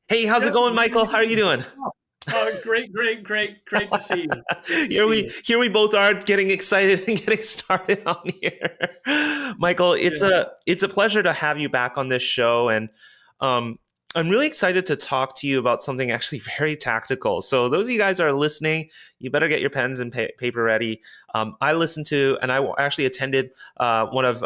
Hey, how's it Yes, going, good Michael? How are you evening. doing? Great, great, great, great to see you. Great to here see we you. here we both are getting excited and getting started on here. Michael, it's Good. a pleasure to have you back on this show, and um, I'm really excited to talk to you about something actually very tactical. So those of you guys that are listening, you better get your pens and paper ready. I listened to and I actually attended one of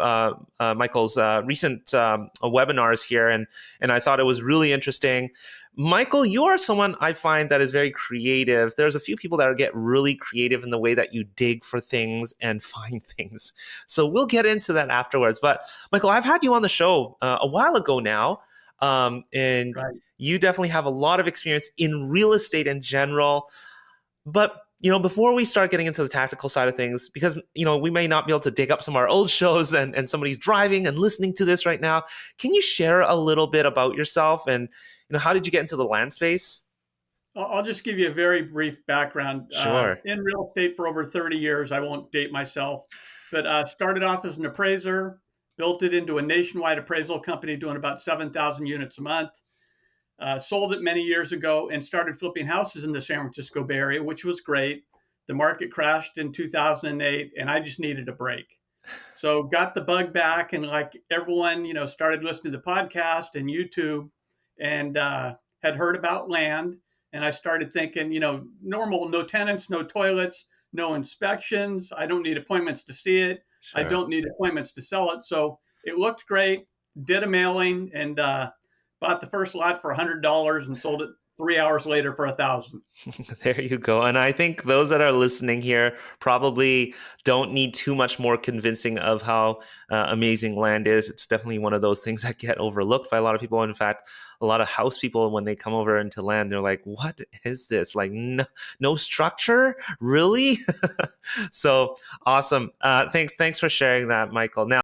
Michael's recent webinars here, and I thought it was really interesting. Michael, you are someone I find that is very creative. There's a few people that get really creative in the way that you dig for things and find things. So we'll get into that afterwards. But Michael, I've had you on the show a while ago now, and Right. you definitely have a lot of experience in real estate in general. But before we start getting into the tactical side of things, because we may not be able to dig up some of our old shows, and somebody's driving and listening to this right now, can you share a little bit about yourself and how did you get into the land space? I'll just give you a very brief background. Sure. In real estate for over 30 years, I won't date myself, but started off as an appraiser, built it into a nationwide appraisal company doing about 7,000 units a month. Sold it many years ago and started flipping houses in the San Francisco Bay Area, which was great. The market crashed in 2008, and I just needed a break. So got the bug back, and like everyone, started listening to the podcast and YouTube, and had heard about land. And I started thinking, normal, no tenants, no toilets, no inspections. I don't need appointments to see it. I Sure. don't need appointments to sell it. So it looked great. Did a mailing and bought the first lot for $100 and sold it 3 hours later for 1,000. There you go. And I think those that are listening here probably don't need too much more convincing of how amazing land is. It's definitely one of those things that get overlooked by a lot of people. In fact, a lot of house people, when they come over into land, they're like, what is this? Like, no, no structure? Really? So awesome. Thanks for sharing that, Michael. Now,